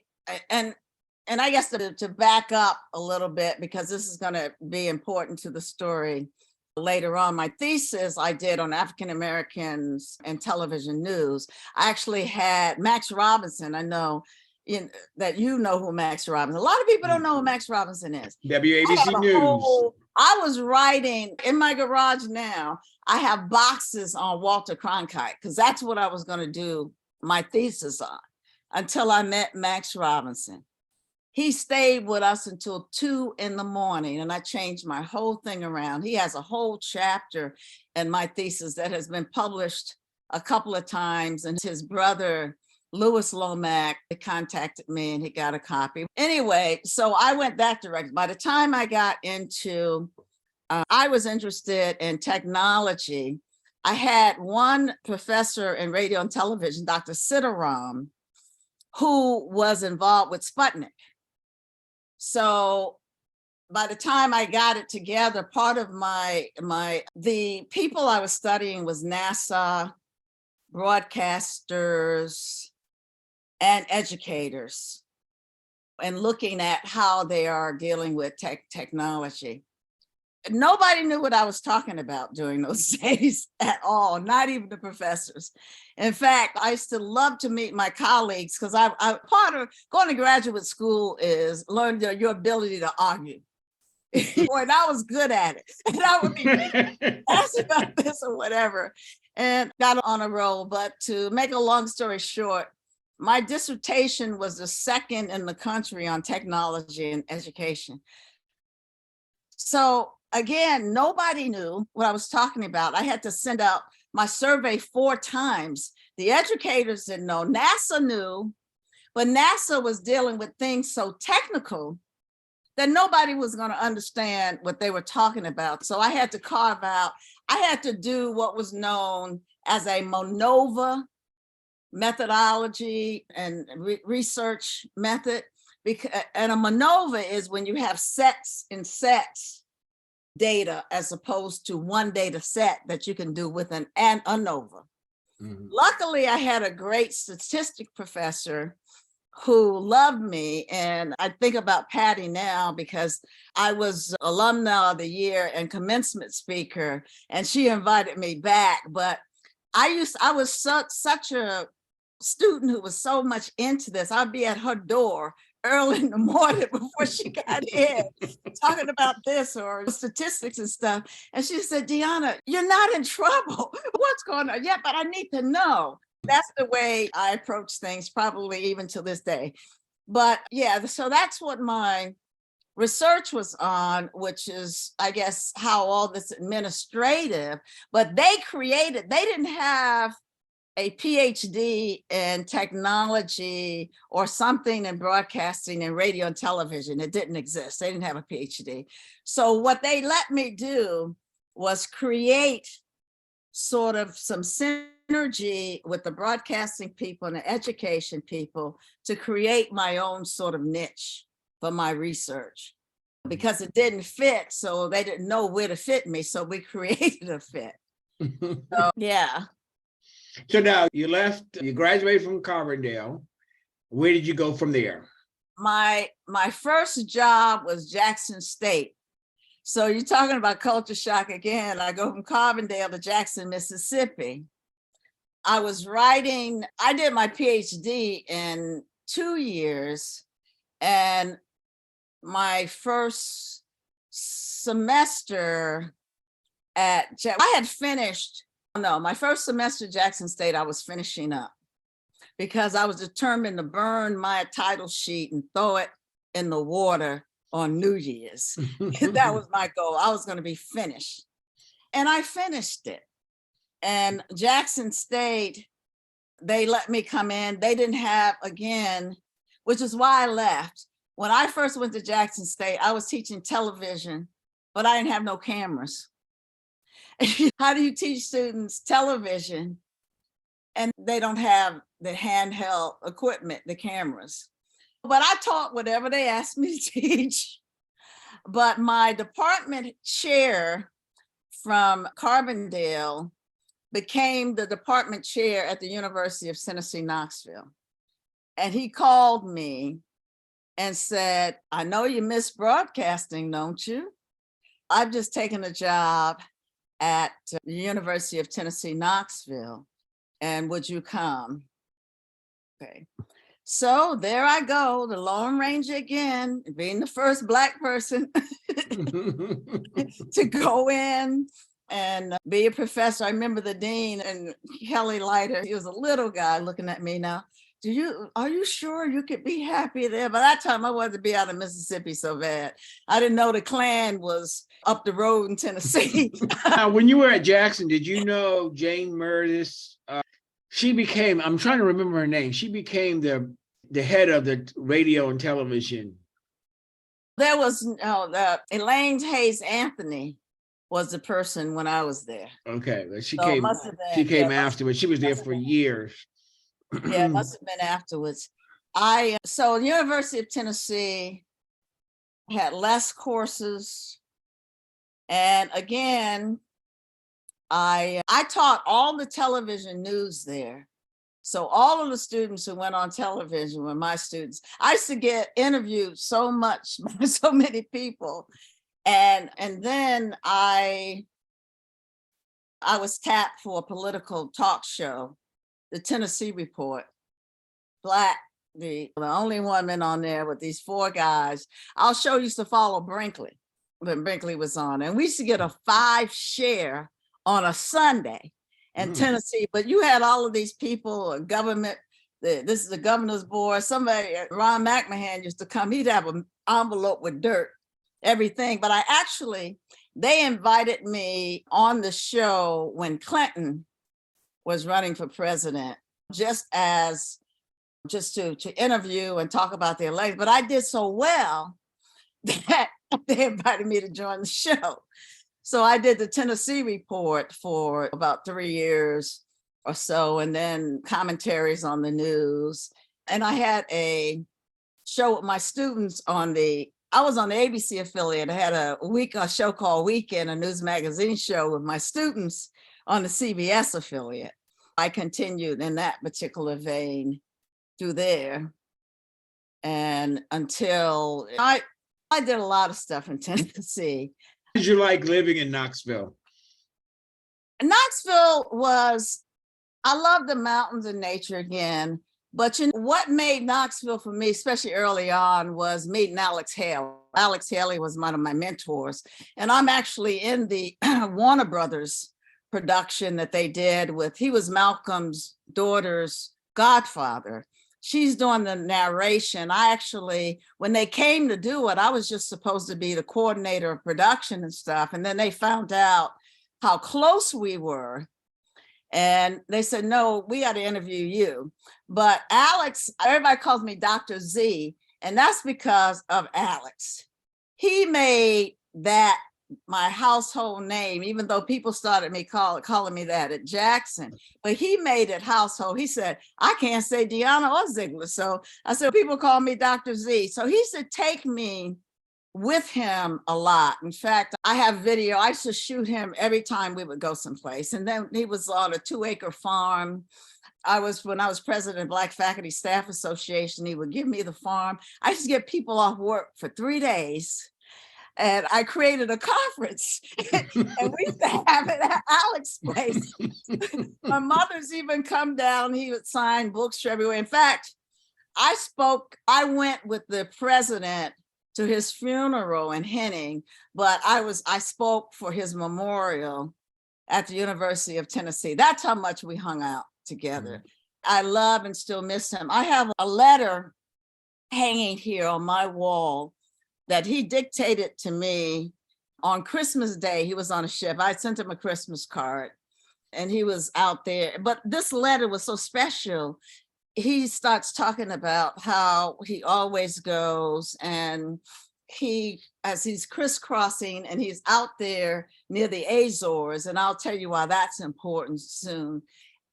guess to back up a little bit, because this is going to be important to the story later on, my thesis I did on African Americans and television news. I actually had Max Robinson. I know that you know who Max Robinson. A lot of people don't know who Max Robinson is. WABC News. I was writing in my garage now. I have boxes on Walter Cronkite because that's what I was going to do my thesis on until I met Max Robinson. He stayed with us until 2 a.m, and I changed my whole thing around. He has a whole chapter in my thesis that has been published a couple of times, and his brother, Louis Lomack, contacted me and he got a copy. Anyway, so I went that direction. By the time I got into, I was interested in technology. I had one professor in radio and television, Dr. Sitaram, who was involved with Sputnik. So by the time I got it together, part of the people I was studying was NASA, broadcasters, and educators, and looking at how they are dealing with technology. Nobody knew what I was talking about during those days at all, not even the professors. In fact, I used to love to meet my colleagues because I part of going to graduate school is learn your ability to argue. And I was good at it. And I would be asked about this or whatever, and got on a roll. But to make a long story short, my dissertation was the second in the country on technology and education. So again, nobody knew what I was talking about. I had to send out my survey 4 times. The educators didn't know. NASA knew, but NASA was dealing with things so technical that nobody was going to understand what they were talking about. So I had to do what was known as a MANOVA methodology and research method. And a MANOVA is when you have sets and sets data as opposed to one data set that you can do with an ANOVA. Luckily, I had a great statistic professor who loved me. And I think about Patty now because I was alumni of the year and commencement speaker, and she invited me back. But I was such a student who was so much into this. I'd be at her door early in the morning before she got in, talking about this or statistics and stuff. And she said, Dhyanna, you're not in trouble. What's going on? Yeah, but I need to know. That's the way I approach things, probably even to this day. But yeah, so that's what my research was on, which is, I guess, how all this administrative, but they didn't have a PhD in technology or something in broadcasting and radio and television. It didn't exist. They didn't have a PhD. So what they let me do was create sort of some synergy with the broadcasting people and the education people to create my own sort of niche for my research, because it didn't fit. So they didn't know where to fit me. So we created a fit. So, yeah. So now you graduated from Carbondale. Where did you go from there? My first job was Jackson State. So you're talking about culture shock again. I go from Carbondale to Jackson, Mississippi. I did my PhD in 2 years, and my first semester my first semester at Jackson State, I was finishing up because I was determined to burn my title sheet and throw it in the water on New Year's. That was my goal. I was going to be finished. And I finished it. And Jackson State, they let me come in. They didn't have, again, which is why I left. When I first went to Jackson State, I was teaching television, but I didn't have no cameras. How do you teach students television and they don't have the handheld equipment, the cameras? But I taught whatever they asked me to teach. But my department chair from Carbondale became the department chair at the University of Tennessee, Knoxville. And he called me and said, I know you miss broadcasting, don't you? I've just taken a job at the University of Tennessee, Knoxville, and would you come? Okay. So there I go, the Lone Ranger again, being the first Black person to go in and be a professor. I remember the dean and Kelly Leiter, he was a little guy looking at me now. Are you sure you could be happy there? By that time, I wanted to be out of Mississippi so bad. I didn't know the Klan was up the road in Tennessee. Now, when you were at Jackson, did you know Jane Murdis? She became, I'm trying to remember her name. She became the head of the radio and television. There was Elaine Hayes Anthony was the person when I was there. Okay, but she So came afterwards. She was there for years. Yeah, it must have been afterwards. So the University of Tennessee had less courses. And again, I taught all the television news there. So all of the students who went on television were my students. I used to get interviewed so much by so many people. And then I was tapped for a political talk show, the Tennessee Report. Black, the only woman on there with these 4 guys. Our show used to follow Brinkley when Brinkley was on. And we used to get a 5 share on a Sunday in Tennessee. But you had all of these people, government, this is the governor's board. Somebody, Ron McMahon used to come, he'd have an envelope with dirt, everything. But they invited me on the show when Clinton was running for president, just to interview and talk about the election. But I did so well that they invited me to join the show. So I did the Tennessee Report for about 3 years or so, and then commentaries on the news. And I had a show with my students I was on the ABC affiliate. I had a show called Weekend, a news magazine show with my students on the CBS affiliate. I continued in that particular vein through there. And until I did a lot of stuff in Tennessee. Did you like living in Knoxville? Knoxville I love the mountains and nature again, But you know, what made Knoxville for me, especially early on, was meeting Alex Haley. Alex Haley was one of my mentors. And I'm actually in the Warner Brothers production that they did he was Malcolm's daughter's godfather. She's doing the narration. I actually, when they came to do it, I was just supposed to be the coordinator of production and stuff. And then they found out how close we were. And they said, no, we got to interview you. But Alex, everybody calls me Dr. Z, and that's because of Alex. He made that my household name, even though people started calling me that at Jackson, but he made it household. He said, I can't say Dhyanna or Ziegler. So I said, people call me Dr. Z. So he said, take me with him a lot. In fact, I have video. I used to shoot him every time we would go someplace. And then he was on a 2-acre farm. When I was president of Black Faculty Staff Association, he would give me the farm. I used to get people off work for 3 days. And I created a conference and we used to have it at Alex's place. My mother's even come down. He would sign books everywhere. In fact, I went with the president to his funeral in Henning, but I spoke for his memorial at the University of Tennessee. That's how much we hung out together. I love and still miss him. I have a letter hanging here on my wall that he dictated to me on Christmas Day. He was on a ship. I sent him a Christmas card and he was out there. But this letter was so special. He starts talking about how he always goes and as he's crisscrossing and he's out there near the Azores, and I'll tell you why that's important soon.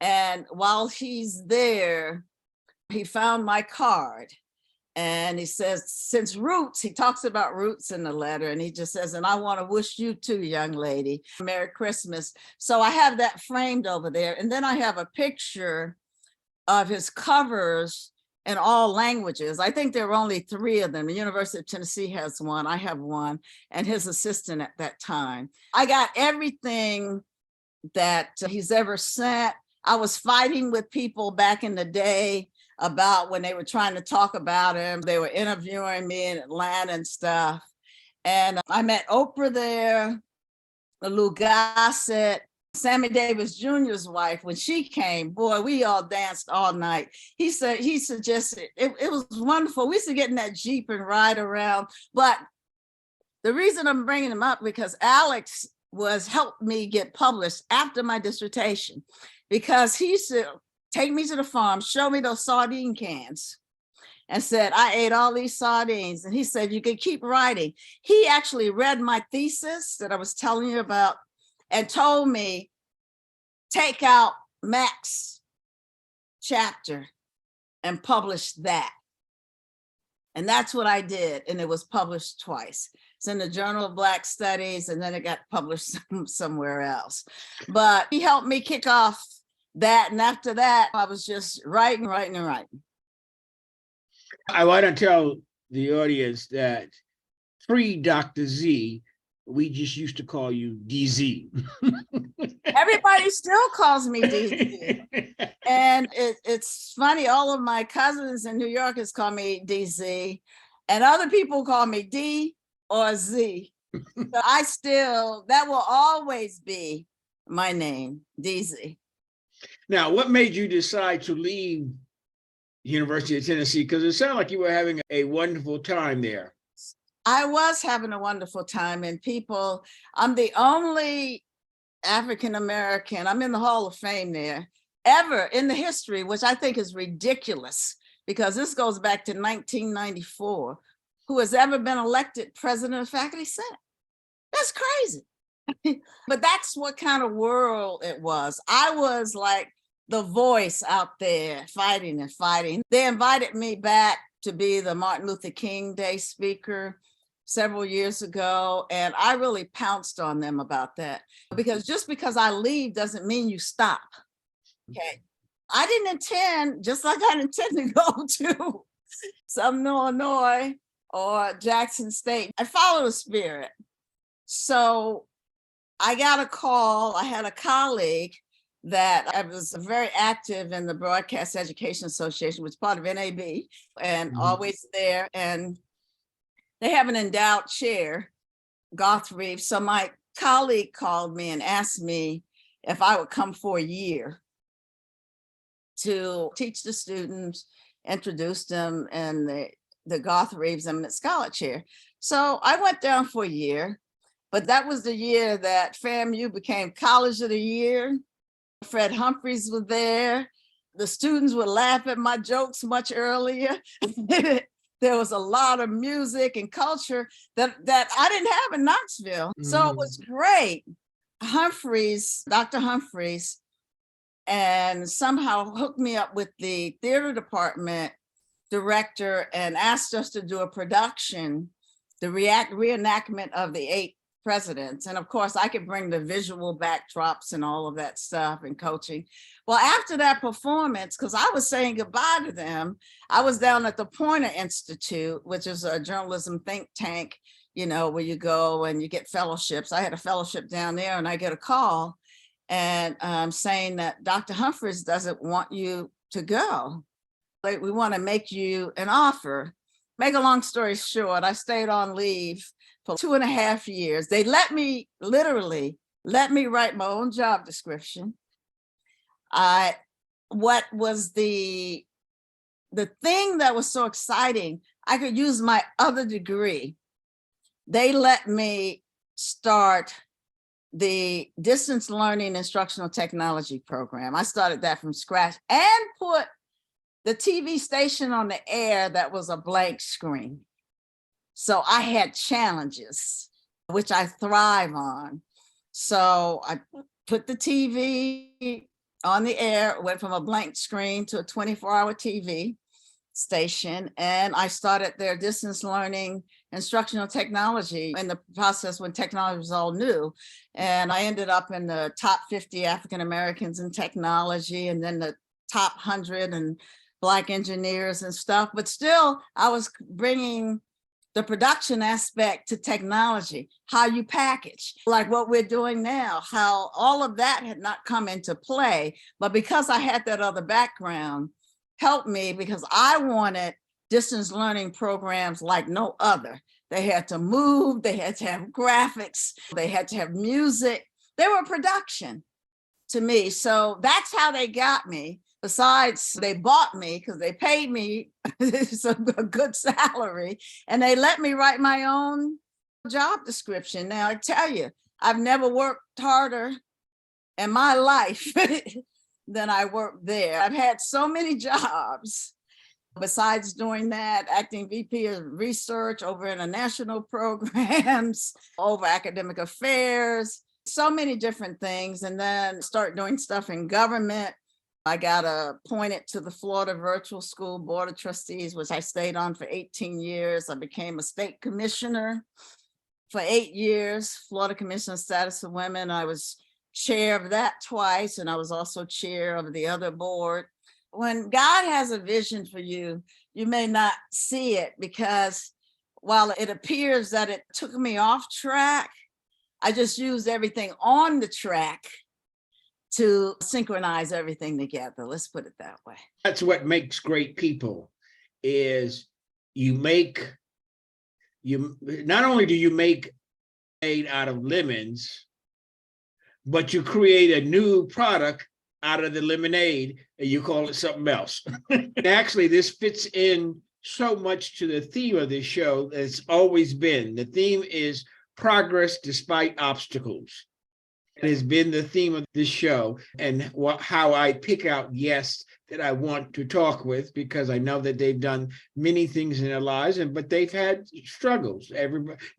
And while he's there, he found my card and he says, since roots, he talks about roots in the letter, and he just says, and I want to wish you too, young lady, Merry Christmas. So I have that framed over there. And then I have a picture of his covers in all languages. I think there were only 3 of them. The University of Tennessee has one, I have one, and his assistant at that time. I got everything that he's ever sent. I was fighting with people back in the day about when they were trying to talk about him. They were interviewing me in Atlanta and stuff. And I met Oprah there, Lou Gossett, Sammy Davis Jr.'s wife. When she came, boy, we all danced all night. He suggested, it was wonderful. We used to get in that Jeep and ride around. But the reason I'm bringing him up, because Alex helped me get published after my dissertation, because he used to take me to the farm, show me those sardine cans, and said, I ate all these sardines. And he said, you can keep writing. He actually read my thesis that I was telling you about and told me, take out Mac's chapter and publish that. And that's what I did. And it was published twice. It's in the Journal of Black Studies, and then it got published somewhere else. But he helped me kick off that. And after that, I was just writing. I want to tell the audience that pre-Dr. Z, we just used to call you DZ. Everybody still calls me DZ. And it's funny, all of my cousins in New York has called me DZ, and other people call me D or Z. So that will always be my name, DZ. Now, what made you decide to leave the University of Tennessee? Because it sounded like you were having a wonderful time there. I was having a wonderful time, and I'm the only African-American, I'm in the Hall of Fame there, ever in the history, which I think is ridiculous, because this goes back to 1994, who has ever been elected president of the Faculty Senate. That's crazy. But that's what kind of world it was. I was like the voice out there fighting and fighting. They invited me back to be the Martin Luther King Day speaker several years ago, and I really pounced on them about that, because just because I leave doesn't mean you stop. Okay, I didn't intend, just like I didn't intend to go to Southern Illinois or Jackson State. I follow the spirit. So I got a call. I had a colleague that I was very active in the Broadcast Education Association, which is part of NAB, and always there. And they have an endowed chair, Garth Reeves. So my colleague called me and asked me if I would come for a year to teach the students, introduce them in the Garth Reeves Eminent Scholar Chair. So I went down for a year, but that was the year that FAMU became College of the Year. Fred Humphreys was there. The students would laugh at my jokes much earlier. There was a lot of music and culture that I didn't have in Knoxville. So it was great. Dr. Humphreys, and somehow hooked me up with the theater department director and asked us to do a production, the reenactment of the 8 presidents. And of course, I could bring the visual backdrops and all of that stuff and coaching. Well, after that performance, because I was saying goodbye to them, I was down at the Poynter Institute, which is a journalism think tank, you know, where you go and you get fellowships. I had a fellowship down there, and I get a call and saying that Dr. Humphreys doesn't want you to go. Like, we want to make you an offer. Make a long story short, I stayed on leave for 2.5 years. They literally let me write my own job description. What was the thing that was so exciting, I could use my other degree. They let me start the distance learning instructional technology program. I started that from scratch and put the TV station on the air that was a blank screen. So I had challenges, which I thrive on. So I put the TV on the air, went from a blank screen to a 24-hour TV station, and I started their distance learning instructional technology in the process when technology was all new. And I ended up in the top 50 African Americans in technology, and then the top 100 and Black engineers and stuff. But still, I was bringing the production aspect to technology, how you package, like what we're doing now, how all of that had not come into play. But because I had that other background, helped me, because I wanted distance learning programs like no other. They had to move, they had to have graphics, they had to have music. They were production to me. So that's how they got me. Besides, they bought me because they paid me a good salary, and they let me write my own job description. Now, I tell you, I've never worked harder in my life than I worked there. I've had so many jobs. Besides doing that, acting VP of research over international programs, over academic affairs, so many different things, and then start doing stuff in government. I got appointed to the Florida Virtual School Board of Trustees, which I stayed on for 18 years. I became a state commissioner for 8 years, Florida Commission on Status of Women. I was chair of that twice, and I was also chair of the other board. When God has a vision for you, you may not see it, because while it appears that it took me off track, I just used everything on the track to synchronize everything together. Let's put it that way. That's what makes great people, is not only do you make made out of lemons, but you create a new product out of the lemonade and you call it something else. Actually, this fits in so much to the theme of this show. It's always been. The theme is progress despite obstacles. It has been the theme of this show, and how I pick out guests that I want to talk with, because I know that they've done many things in their lives, but they've had struggles.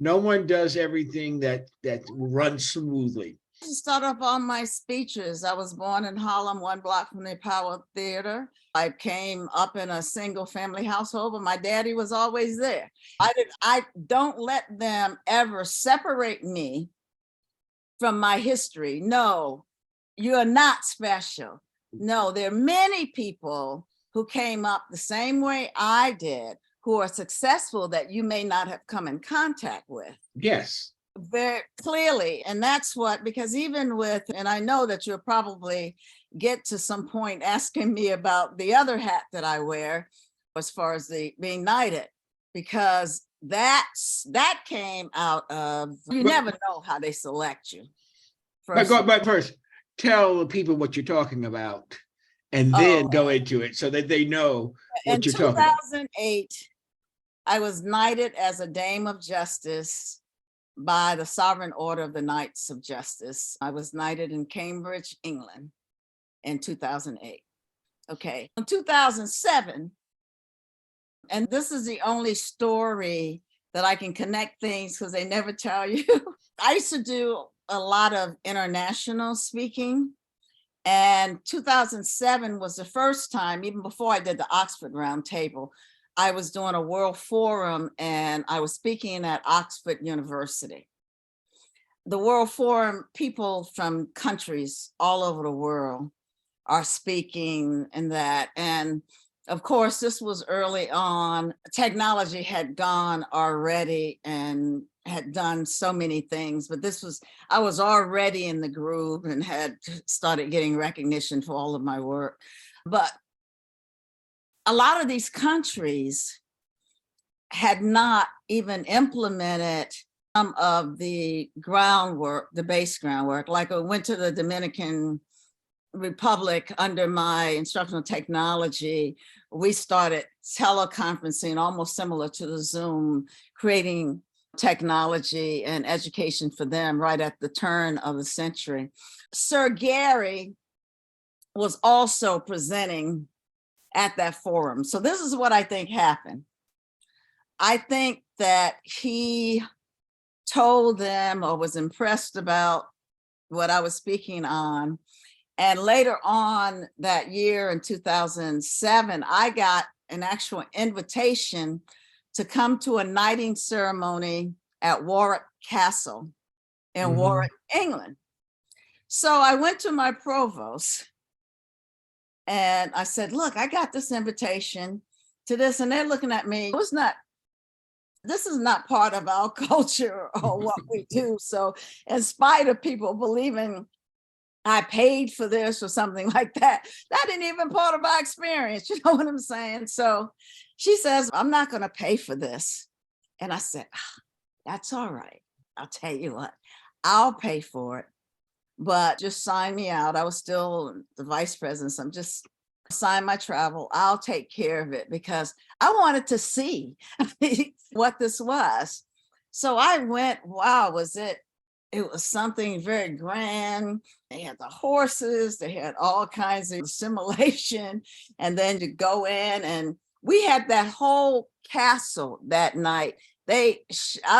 No one does everything that runs smoothly. To start off on my speeches, I was born in Harlem, 1 block from the Apollo Theater. I came up in a single family household, but my daddy was always there. I don't let them ever separate me from my history. No, you're not special. No, there are many people who came up the same way I did, who are successful, that you may not have come in contact with. Yes. very clearly. And that's what, because even with, and I know that you'll probably get to some point asking me about the other hat that I wear as far as the being knighted, because that came out of, you But- never know how they select you. But first, tell the people what you're talking about, and then go into it so that they know in what you're talking about. 2008, I was knighted as a Dame of Justice by the Sovereign Order of the Knights of Justice. I was knighted in Cambridge, England in 2008. Okay, in 2007, and this is the only story that I can connect things because they never tell you. I used to do a lot of international speaking, and 2007 was the first time, even before I did the Oxford Roundtable, I was doing a world forum and I was speaking at Oxford University. The World Forum, people from countries all over the world are speaking in that. And of course, this was early on. Technology had gone already and had done so many things, but I was already in the groove and had started getting recognition for all of my work. But a lot of these countries had not even implemented some of the groundwork, the base groundwork. Like I went to the Dominican Republic under my instructional technology. We started teleconferencing, almost similar to the Zoom, creating technology and education for them right at the turn of the century. Sir Gary was also presenting at that forum. So this is what I think happened. I think that he told them or was impressed about what I was speaking on. And later on that year in 2007, I got an actual invitation to come to a knighting ceremony at Warwick Castle in Warwick, England. So I went to my provost and I said, look, I got this invitation to this. And they're looking at me. This is not part of our culture or what we do. So in spite of people believing I paid for this or something like that, that ain't even part of our experience. You know what I'm saying? So she says, I'm not going to pay for this. And I said, that's all right. I'll tell you what, I'll pay for it, but just sign me out. I was still the vice president. So I'm just sign my travel. I'll take care of it because I wanted to see what this was. So I went, wow, it was something very grand. They had the horses, they had all kinds of simulation. And then to go in, and we had that whole castle that night. I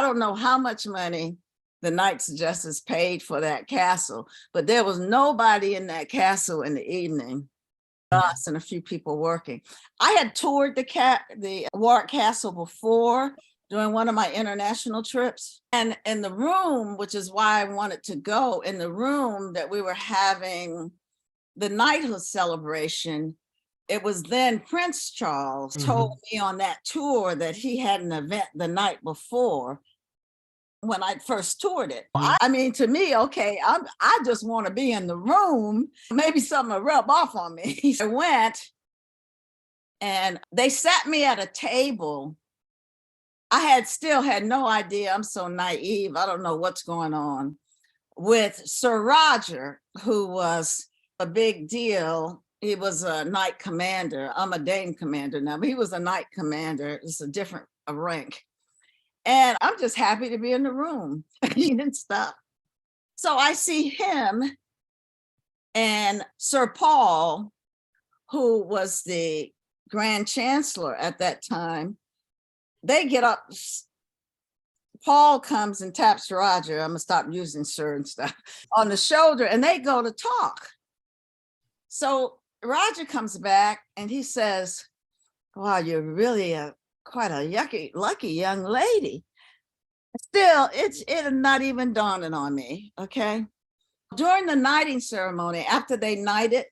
don't know how much money the Knights of Justice paid for that castle, but there was nobody in that castle in the evening, us and a few people working. I had toured the Warwick Castle before during one of my international trips. And in the room, which is why I wanted to go, in the room that we were having the knighthood celebration, it was then Prince Charles told me on that tour that he had an event the night before when I first toured it. I mean, to me, okay, I just want to be in the room. Maybe something will rub off on me. I went and they sat me at a table. I still had no idea. I'm so naive. I don't know what's going on with Sir Roger, who was a big deal. He was a knight commander. I'm a Dame commander now, but he was a knight commander. It's a different rank. And I'm just happy to be in the room and stuff. So I see him and Sir Paul, who was the Grand Chancellor at that time. They get up. Paul comes and taps Roger. I'm gonna stop using sir and stuff on the shoulder, and they go to talk. So Roger comes back and he says, wow, you're really quite a lucky young lady. Still, it had not even dawning on me, okay? During the knighting ceremony, after they knighted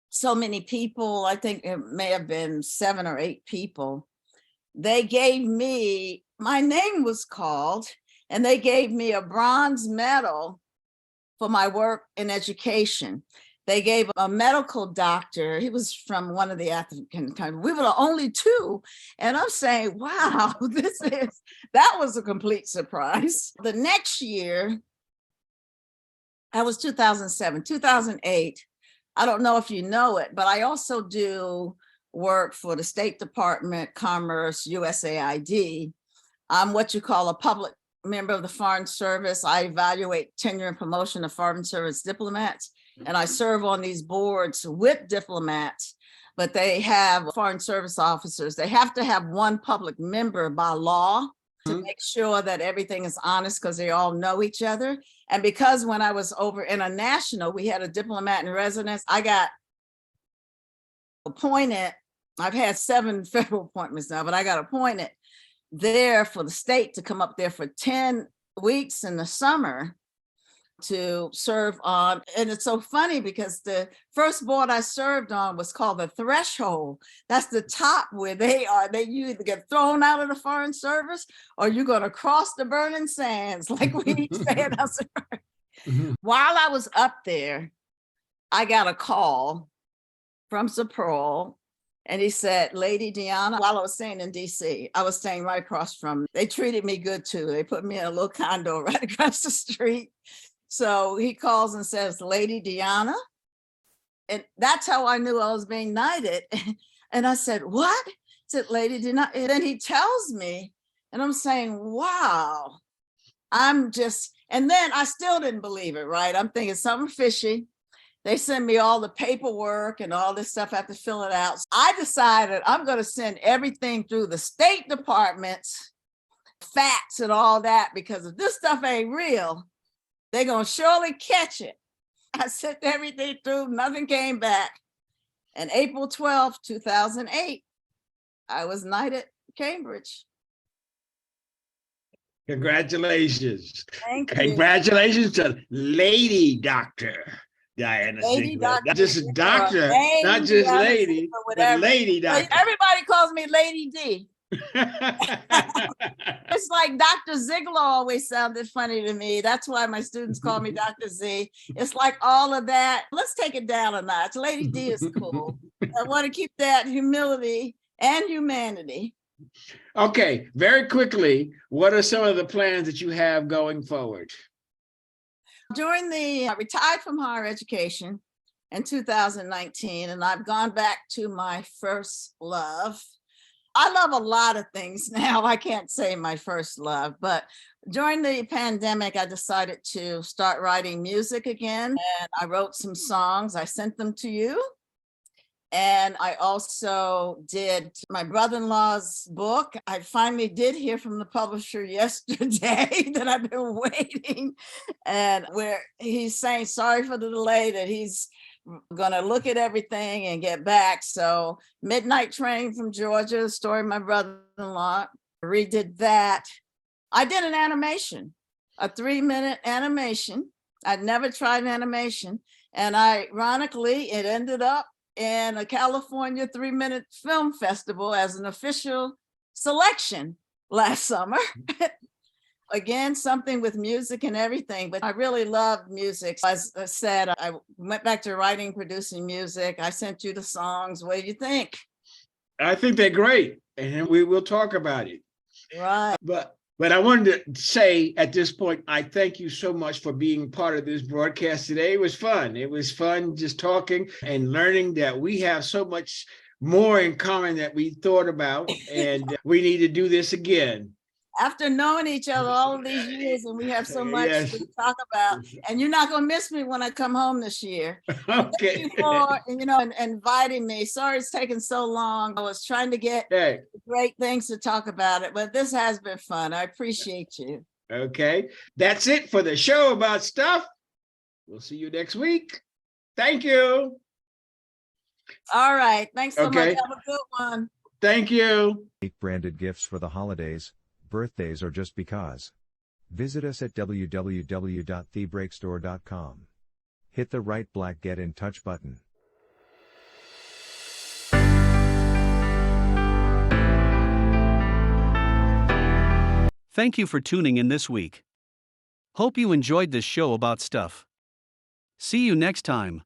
so many people, I think it may have been 7 or 8 people, they gave me, my name was called, and they gave me a bronze medal for my work in education. They gave a medical doctor, he was from one of the African countries. We were the only two. And I'm saying, wow, that was a complete surprise. The next year, that was 2007, 2008. I don't know if you know it, but I also do work for the State Department, Commerce, USAID. I'm what you call a public member of the Foreign Service. I evaluate tenure and promotion of foreign service diplomats, and I serve on these boards with diplomats, but they have foreign service officers. They have to have one public member by law to make sure that everything is honest because they all know each other. And because when I was over international, we had a diplomat in residence, I got appointed. I've had 7 federal appointments now, but I got appointed there for the state to come up there for 10 weeks in the summer to serve on. And it's so funny because the first board I served on was called the Threshold. That's the top where you either get thrown out of the Foreign Service or you're going to cross the burning sands, like we say in our While I was up there, I got a call from Zaprol, and he said, Lady Dhyanna, while I was staying in DC, I was staying right across from, they treated me good too. They put me in a little condo right across the street. So he calls and says, Lady Dhyanna. And that's how I knew I was being knighted. And I said, what? He said, Lady Dhyanna. And then he tells me, and I'm saying, wow, and then I still didn't believe it, right? I'm thinking something fishy. They send me all the paperwork and all this stuff. I have to fill it out. So I decided I'm going to send everything through the State Department's fax and all that, because if this stuff ain't real, they're going to surely catch it. I sent everything through. Nothing came back. And April 12th, 2008, I was knighted Cambridge. Congratulations. Thank you. Congratulations to Lady Dr. Dhyana Ziegler. Not just a doctor, not just lady, but Lady Doctor. Everybody calls me Lady D. It's like Dr. Ziegler always sounded funny to me. That's why my students call me Dr. Z. It's like all of that. Let's take it down a notch. Lady D is cool. I want to keep that humility and humanity. Okay, very quickly, what are some of the plans that you have going forward? I retired from higher education in 2019, and I've gone back to my first love. I love a lot of things now. I can't say my first love, but during the pandemic, I decided to start writing music again. And I wrote some songs. I sent them to you. And I also did my brother-in-law's book. I finally did hear from the publisher yesterday that I've been waiting, and where he's saying sorry for the delay, that he's going to look at everything and get back. So Midnight Train from Georgia, the story of my brother-in-law, redid that. I did an animation, a 3-minute animation. I'd never tried animation. And ironically, it ended up in a California 3-minute film festival as an official selection last summer. Again, something with music and everything, but I really love music. As I said, I went back to writing, producing music. I sent you the songs. What do you think? I think they're great, and we will talk about it. Right. But I wanted to say at this point, I thank you so much for being part of this broadcast today. It was fun. It was fun just talking and learning that we have so much more in common that we thought about, and we need to do this again. After knowing each other all of these years, and we have so much to talk about, and you're not going to miss me when I come home this year. Okay. Thank you for, inviting me. Sorry it's taken so long. I was trying to get great things to talk about it, but this has been fun. I appreciate you. Okay. That's it for the show about stuff. We'll see you next week. Thank you. All right. Thanks so much. Have a good one. Thank you. Branded gifts for the holidays, birthdays, or just because. Visit us at www.thebreakstore.com. Hit the right black Get in Touch button. Thank you for tuning in this week. Hope you enjoyed this show about stuff. See you next time.